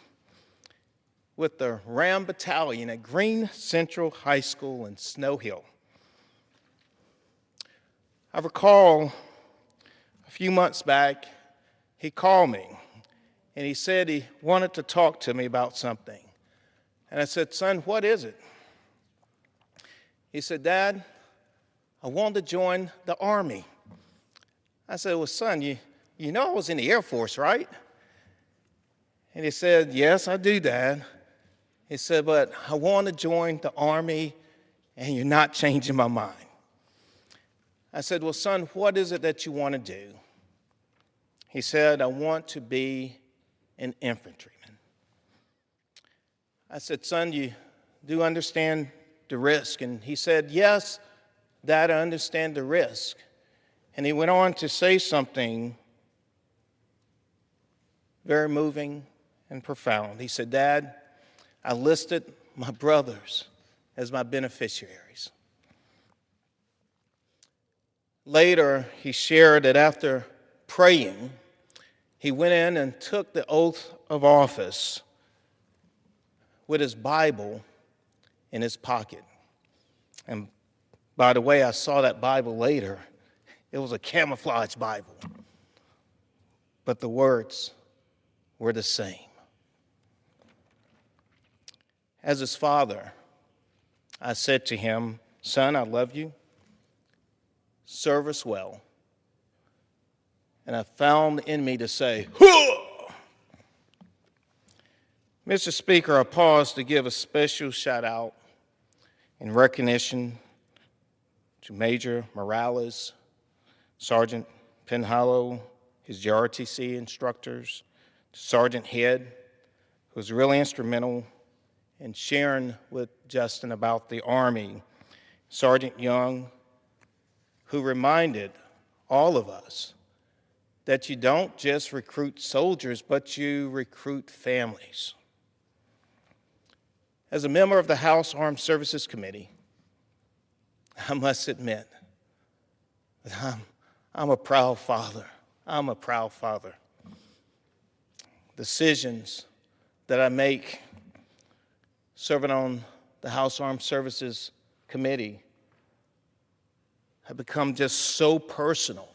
with the Ram Battalion at Green Central High School in Snow Hill. I recall a few months back, he called me and he said he wanted to talk to me about something. And I said, son, what is it? He said, Dad, I want to join the Army. I said, well, son, you know I was in the Air Force, right? And he said, yes, I do, Dad. He said, but I want to join the Army, and you're not changing my mind. I said, well, son, what is it that you want to do? He said, I want to be an infantryman. I said, son, you do understand the risk? And he said, yes, Dad, I understand the risk. And he went on to say something very moving and profound. He said, Dad, I listed my brothers as my beneficiaries. Later, he shared that after praying, he went in and took the oath of office with his Bible in his pocket. And by the way, I saw that Bible later. It was a camouflage Bible, but the words were the same. As his father, I said to him, son, I love you. Serve us well. And I found in me to say, Hoo! Mr. Speaker, I pause to give a special shout out in recognition to Major Morales, Sergeant Penhallow, his JRTC instructors, Sergeant Head, who was really instrumental in sharing with Justin about the Army, Sergeant Young, who reminded all of us that you don't just recruit soldiers, but you recruit families. As a member of the House Armed Services Committee, I must admit that I'm a proud father. I'm a proud father. Decisions that I make serving on the House Armed Services Committee have become just so personal.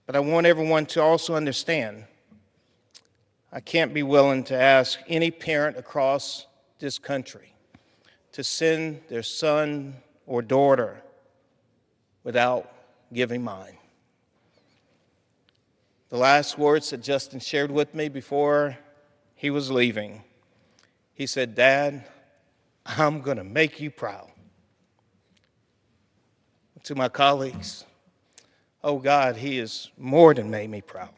But I want everyone to also understand I can't be willing to ask any parent across this country to send their son or daughter without giving mine. The last words that Justin shared with me before he was leaving, he said, Dad, I'm going to make you proud. To my colleagues, oh God, he has more than made me proud.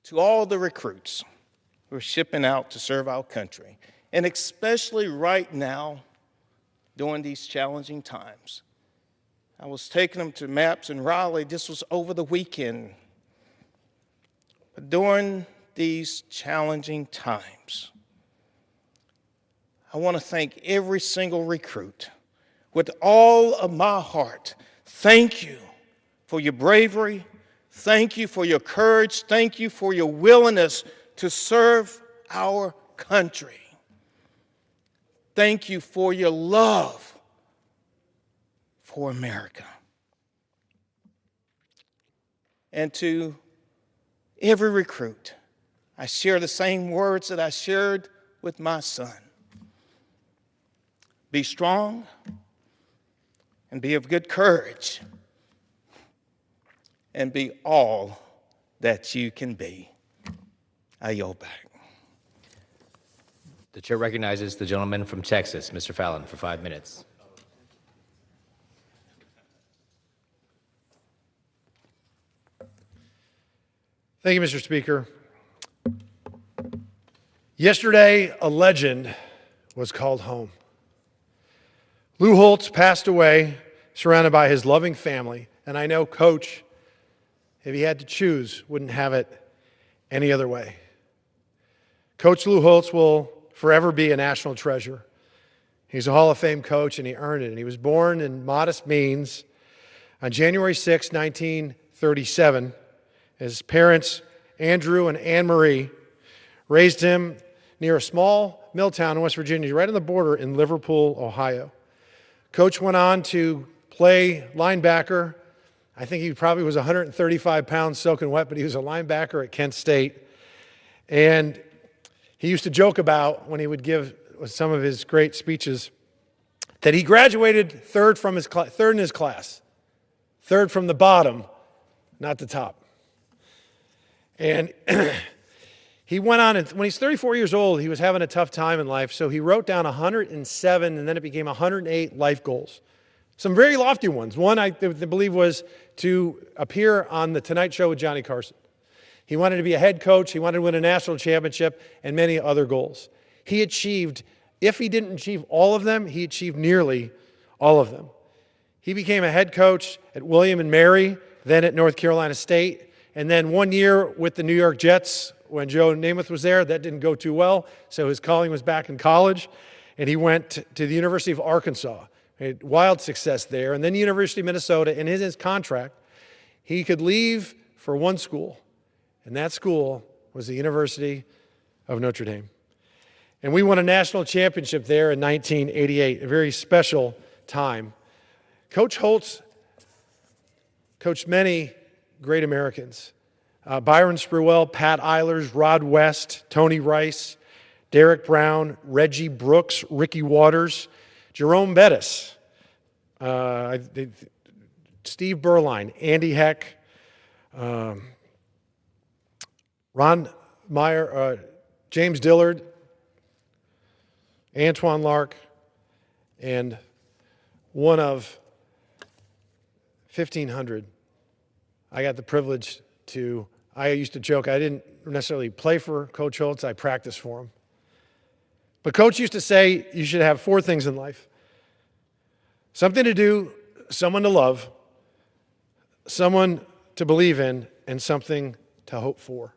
To all the recruits who are shipping out to serve our country, and especially right now during these challenging times. I was taking them to MAPS in Raleigh. This was over the weekend. But during these challenging times, I want to thank every single recruit with all of my heart. Thank you for your bravery. Thank you for your courage. Thank you for your willingness to serve our country. Thank you for your love for America. And to every recruit, I share the same words that I shared with my son. Be strong and be of good courage and be all that you can be. I yield back. The chair recognizes the gentleman from Texas, Mr. Fallon, for 5 minutes. Thank you, Mr. Speaker. Yesterday, a legend was called home. Lou Holtz passed away surrounded by his loving family, and I know Coach, if he had to choose, wouldn't have it any other way. Coach Lou Holtz will forever be a national treasure. He's a Hall of Fame coach, and he earned it. And he was born in modest means on January 6, 1937. His parents, Andrew and Anne Marie, raised him near a small mill town in West Virginia, right on the border in Liverpool, Ohio. Coach went on to play linebacker. I think he probably was 135 pounds soaking wet, but he was a linebacker at Kent State. And he used to joke about, when he would give some of his great speeches, that he graduated third in his class, third from the bottom, not the top. And he went on, and when he's 34 years old, he was having a tough time in life, so he wrote down 107, and then it became 108 life goals. Some very lofty ones. One, I believe, was to appear on The Tonight Show with Johnny Carson. He wanted to be a head coach, he wanted to win a national championship, and many other goals. He achieved, if he didn't achieve all of them, he achieved nearly all of them. He became a head coach at William and Mary, then at North Carolina State, and then 1 year with the New York Jets when Joe Namath was there. That didn't go too well, so his calling was back in college, and he went to the University of Arkansas. He had wild success there, and then the University of Minnesota. In his contract, he could leave for one school, and that school was the University of Notre Dame. And we won a national championship there in 1988, a very special time. Coach Holtz coached many great Americans. Byron Spruill, Pat Eilers, Rod West, Tony Rice, Derek Brown, Reggie Brooks, Ricky Waters, Jerome Bettis, Steve Berline, Andy Heck, Ron Meyer, James Dillard, Antoine Lark, and one of 1,500. I got the privilege to, I used to joke, I didn't necessarily play for Coach Holtz, I practiced for him. But Coach used to say you should have 4 things in life: something to do, someone to love, someone to believe in, and something to hope for.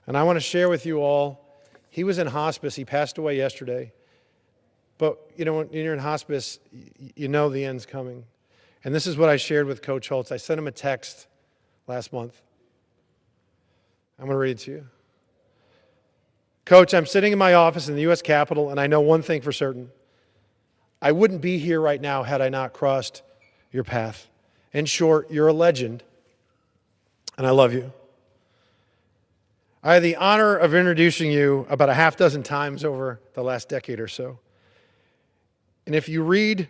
And I want to share with you all, he was in hospice, he passed away yesterday. But you know, when you're in hospice, you know the end's coming. And this is what I shared with Coach Holtz. I sent him a text last month. I'm going to read it to you. Coach, I'm sitting in my office in the U.S. Capitol, and I know one thing for certain. I wouldn't be here right now had I not crossed your path. In short, you're a legend, and I love you. I had the honor of introducing you about a half dozen times over the last decade or so. And if you read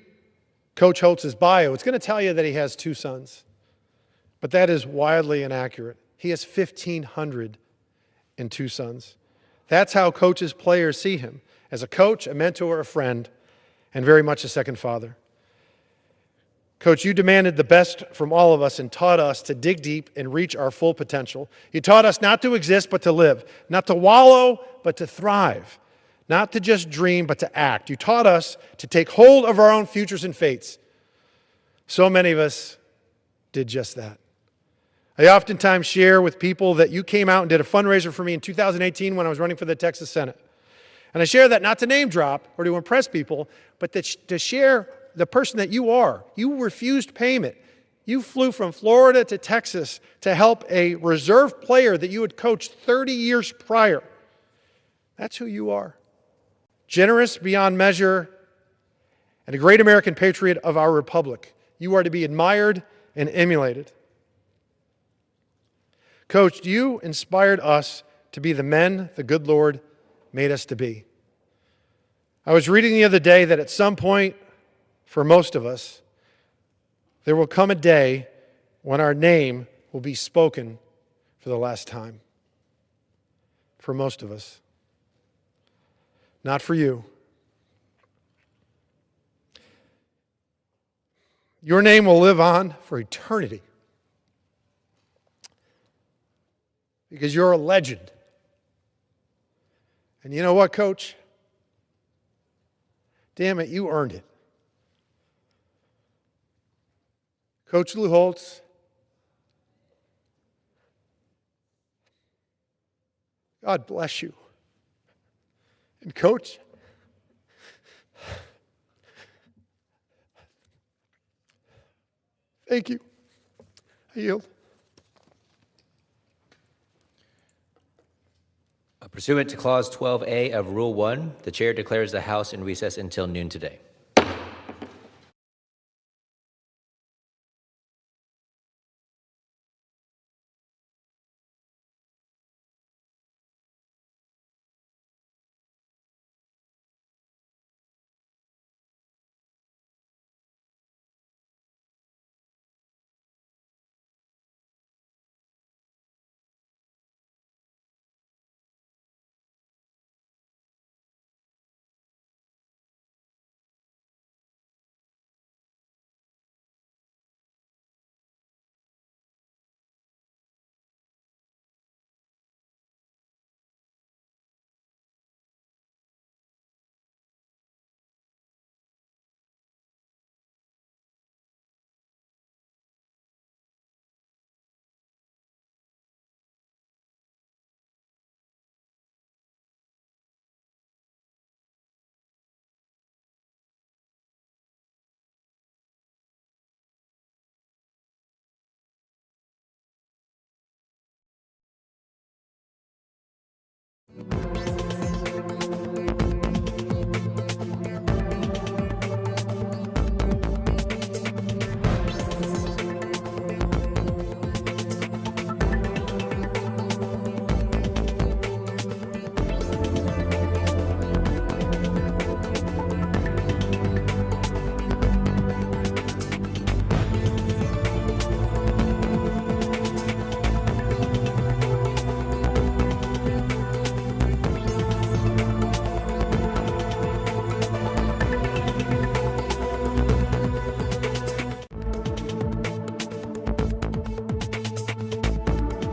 Coach Holtz's bio, it's going to tell you that he has 2 sons. But that is wildly inaccurate. He has 1,502 sons. That's how Coach's players see him, as a coach, a mentor, a friend, and very much a second father. Coach, you demanded the best from all of us and taught us to dig deep and reach our full potential. You taught us not to exist, but to live, not to wallow, but to thrive, not to just dream, but to act. You taught us to take hold of our own futures and fates. So many of us did just that. I oftentimes share with people that you came out and did a fundraiser for me in 2018 when I was running for the Texas Senate. And I share that not to name drop or to impress people, but to share the person that you are. You refused payment. You flew from Florida to Texas to help a reserve player that you had coached 30 years prior. That's who you are. Generous beyond measure and a great American patriot of our republic. You are to be admired and emulated. Coach, you inspired us to be the men the good Lord made us to be. I was reading the other day that at some point, for most of us, there will come a day when our name will be spoken for the last time. For most of us. not for you. Your name will live on for eternity because you're a legend. And you know what, Coach? Damn it, you earned it. Coach Lou Holtz, God bless you. And Coach, thank you. I yield. Pursuant to Clause 12A of Rule 1, the chair declares the House in recess until noon today.